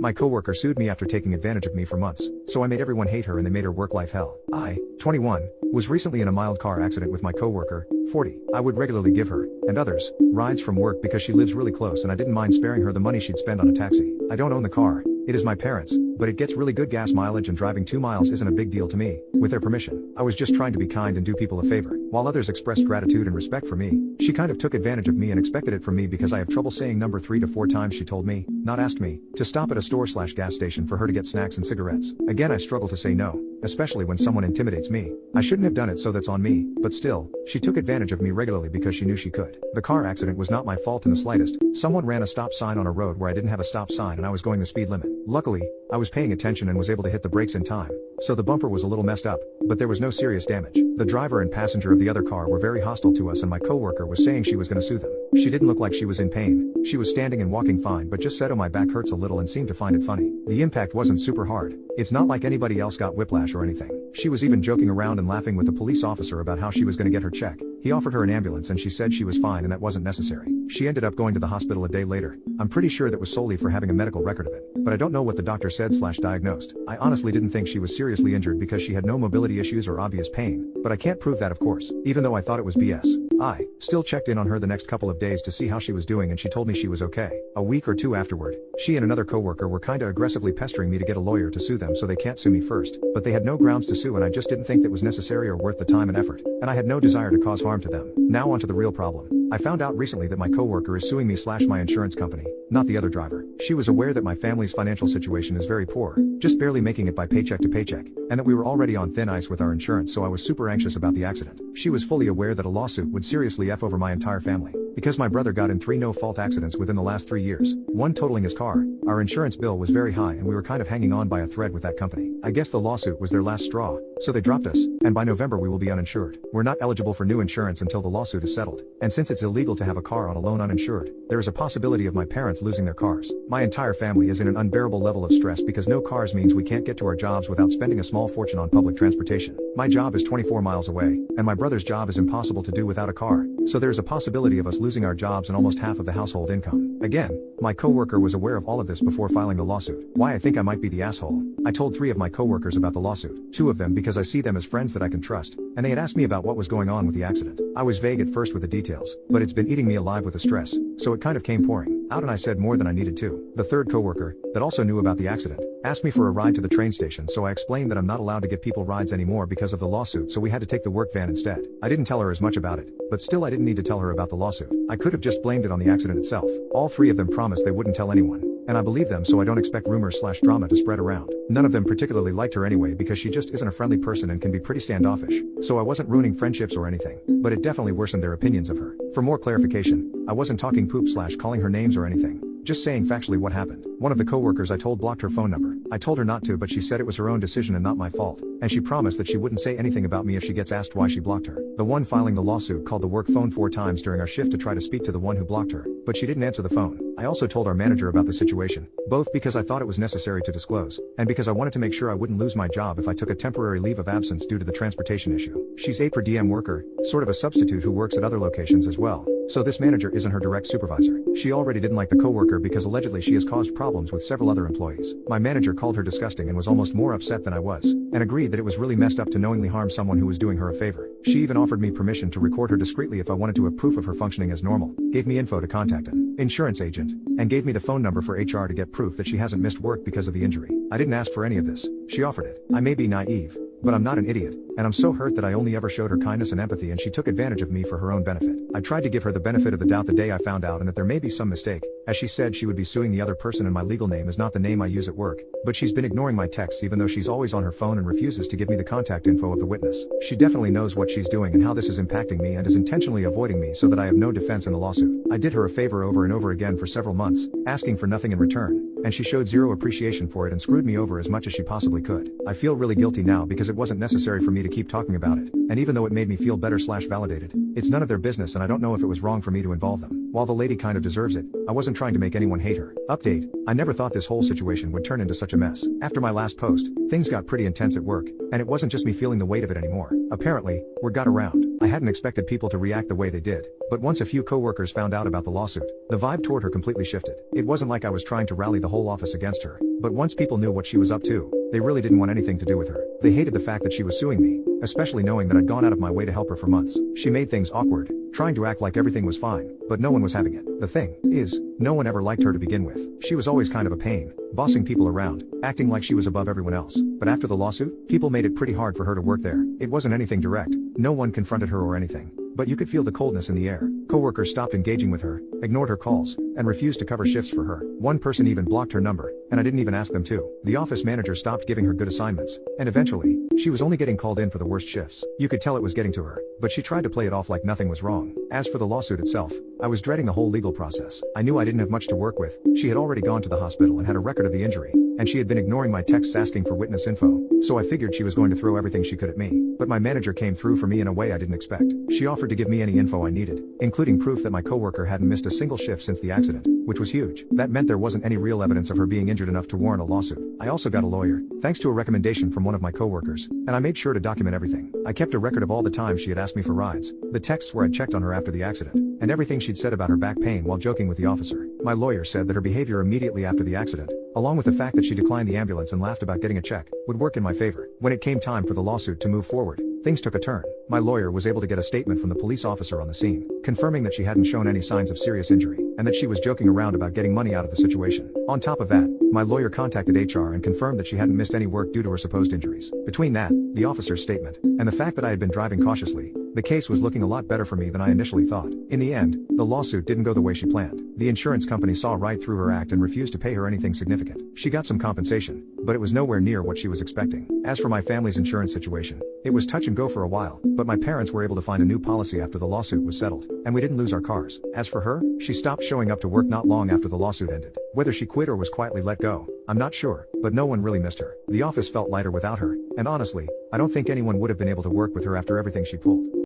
My coworker sued me after taking advantage of me for months, so I made everyone hate her and they made her work life hell. I, 21, was recently in a mild car accident with my coworker, 40. I would regularly give her, and others, rides from work because she lives really close and I didn't mind sparing her the money she'd spend on a taxi. I don't own the car. It is my parents', but it gets really good gas mileage and driving 2 miles isn't a big deal to me. With their permission, I was just trying to be kind and do people a favor. While others expressed gratitude and respect for me, she kind of took advantage of me and expected it from me because I have trouble saying number 3 to 4 times she told me, not asked me, to stop at a store/gas station for her to get snacks and cigarettes. Again, I struggle to say no, especially when someone intimidates me. I shouldn't have done it, so that's on me, but still, she took advantage of me regularly because she knew she could. The car accident was not my fault in the slightest. Someone ran a stop sign on a road where I didn't have a stop sign and I was going the speed limit. Luckily, I was paying attention and was able to hit the brakes in time, so the bumper was a little messed up, but there was no serious damage. The driver and passenger of the other car were very hostile to us and my coworker was saying she was going to sue them. She didn't look like she was in pain. She was standing and walking fine but just said, "Oh, my back hurts a little," and seemed to find it funny. The impact wasn't super hard. It's not like anybody else got whiplash or anything. She was even joking around and laughing with the police officer about how she was going to get her check. He offered her an ambulance and she said she was fine and that wasn't necessary. She ended up going to the hospital a day later. I'm pretty sure that was solely for having a medical record of it, but I don't know what the doctor said/diagnosed. I honestly didn't think she was seriously injured because she had no mobility issues or obvious pain, but I can't prove that, of course, even though I thought it was BS. I still checked in on her the next couple of days to see how she was doing and she told me she was okay. A week or two afterward, she and another coworker were kinda aggressively pestering me to get a lawyer to sue them so they can't sue me first, but they had no grounds to sue and I just didn't think that was necessary or worth the time and effort, and I had no desire to cause harm to them. Now onto the real problem. I found out recently that my coworker is suing me/my insurance company, not the other driver. She was aware that my family's financial situation is very poor, just barely making it by paycheck to paycheck, and that we were already on thin ice with our insurance, so I was super anxious about the accident. She was fully aware that a lawsuit would seriously F over my entire family, because my brother got in 3 no-fault accidents within the last 3 years, one totaling his car. Our insurance bill was very high and we were kind of hanging on by a thread with that company. I guess the lawsuit was their last straw, so they dropped us, and by November we will be uninsured. We're not eligible for new insurance until the lawsuit is settled, and since it's illegal to have a car on a loan uninsured, there is a possibility of my parents losing their cars. My entire family is in an unbearable level of stress because no cars means we can't get to our jobs without spending a small fortune on public transportation. My job is 24 miles away, and my brother's job is impossible to do without a car, so there is a possibility of us losing our jobs and almost half of the household income. Again, my coworker was aware of all of this before filing the lawsuit. Why I think I might be the asshole? I told 3 of my coworkers about the lawsuit, 2 of them because I see them as friends that I can trust, and they had asked me about what was going on with the accident. I was vague at first with the details, but it's been eating me alive with the stress, so it kind of came pouring out and I said more than I needed to. The third coworker, that also knew about the accident, asked me for a ride to the train station, so I explained that I'm not allowed to give people rides anymore because of the lawsuit, so we had to take the work van instead. I didn't tell her as much about it, but still I didn't need to tell her about the lawsuit. I could have just blamed it on the accident itself. All 3 of them promised they wouldn't tell anyone, and I believe them, so I don't expect rumors/drama to spread around. None of them particularly liked her anyway because she just isn't a friendly person and can be pretty standoffish, so I wasn't ruining friendships or anything, but it definitely worsened their opinions of her. For more clarification, I wasn't talking poop/calling her names or anything, just saying factually what happened. One of the coworkers I told blocked her phone number. I told her not to, but she said it was her own decision and not my fault, and she promised that she wouldn't say anything about me if she gets asked why she blocked her. The one filing the lawsuit called the work phone 4 times during our shift to try to speak to the one who blocked her, but she didn't answer the phone. I also told our manager about the situation, both because I thought it was necessary to disclose, and because I wanted to make sure I wouldn't lose my job if I took a temporary leave of absence due to the transportation issue. She's a per diem worker, sort of a substitute who works at other locations as well, so this manager isn't her direct supervisor. She already didn't like the coworker because allegedly she has caused problems with several other employees. My manager called her disgusting and was almost more upset than I was, and agreed that it was really messed up to knowingly harm someone who was doing her a favor. She even offered me permission to record her discreetly if I wanted to have proof of her functioning as normal, gave me info to contact an insurance agent, and gave me the phone number for HR to get proof that she hasn't missed work because of the injury. I didn't ask for any of this, she offered it. I may be naive, but I'm not an idiot, and I'm so hurt that I only ever showed her kindness and empathy and she took advantage of me for her own benefit. I tried to give her the benefit of the doubt the day I found out and that there may be some mistake, as she said she would be suing the other person and my legal name is not the name I use at work, but she's been ignoring my texts even though she's always on her phone and refuses to give me the contact info of the witness. She definitely knows what she's doing and how this is impacting me and is intentionally avoiding me so that I have no defense in the lawsuit. I did her a favor over and over again for several months, asking for nothing in return, and she showed zero appreciation for it and screwed me over as much as she possibly could. I feel really guilty now because it wasn't necessary for me to keep talking about it, and even though it made me feel better/validated, it's none of their business and I don't know if it was wrong for me to involve them. While the lady kind of deserves it, I wasn't trying to make anyone hate her. Update: I never thought this whole situation would turn into such a mess. After my last post, things got pretty intense at work, and it wasn't just me feeling the weight of it anymore. Apparently, word got around. I hadn't expected people to react the way they did, but once a few coworkers found out about the lawsuit, the vibe toward her completely shifted. It wasn't like I was trying to rally the whole office against her, But once people knew what she was up to, they really didn't want anything to do with her. They hated the fact that she was suing me, especially knowing that I'd gone out of my way to help her for months. She made things awkward, trying to act like everything was fine, but no one was having it. The thing is, no one ever liked her to begin with. She was always kind of a pain, bossing people around, acting like she was above everyone else. But after the lawsuit, people made it pretty hard for her to work there. It wasn't anything direct, no one confronted her or anything. But you could feel the coldness in the air. Coworkers stopped engaging with her, ignored her calls, and refused to cover shifts for her. One person even blocked her number, and I didn't even ask them to. The office manager stopped giving her good assignments, and eventually, she was only getting called in for the worst shifts. You could tell it was getting to her, but she tried to play it off like nothing was wrong. As for the lawsuit itself, I was dreading the whole legal process. I knew I didn't have much to work with. She had already gone to the hospital and had a record of the injury, and she had been ignoring my texts asking for witness info, so I figured she was going to throw everything she could at me. But my manager came through for me in a way I didn't expect. She offered to give me any info I needed, including proof that my coworker hadn't missed a single shift since the accident, which was huge. That meant there wasn't any real evidence of her being injured enough to warrant a lawsuit. I also got a lawyer, thanks to a recommendation from one of my coworkers, and I made sure to document everything. I kept a record of all the times she had asked me for rides, the texts where I'd checked on her after the accident, and everything she'd said about her back pain while joking with the officer. My lawyer said that her behavior immediately after the accident, along with the fact that she declined the ambulance and laughed about getting a check, would work in my favor. When it came time for the lawsuit to move forward, things took a turn. My lawyer was able to get a statement from the police officer on the scene, confirming that she hadn't shown any signs of serious injury, and that she was joking around about getting money out of the situation. On top of that, my lawyer contacted HR and confirmed that she hadn't missed any work due to her supposed injuries. Between that, the officer's statement, and the fact that I had been driving cautiously, the case was looking a lot better for me than I initially thought. In the end, the lawsuit didn't go the way she planned. The insurance company saw right through her act and refused to pay her anything significant. She got some compensation, but it was nowhere near what she was expecting. As for my family's insurance situation, it was touch and go for a while, but my parents were able to find a new policy after the lawsuit was settled, and we didn't lose our cars. As for her, she stopped showing up to work not long after the lawsuit ended. Whether she quit or was quietly let go, I'm not sure, but no one really missed her. The office felt lighter without her, and honestly, I don't think anyone would have been able to work with her after everything she pulled.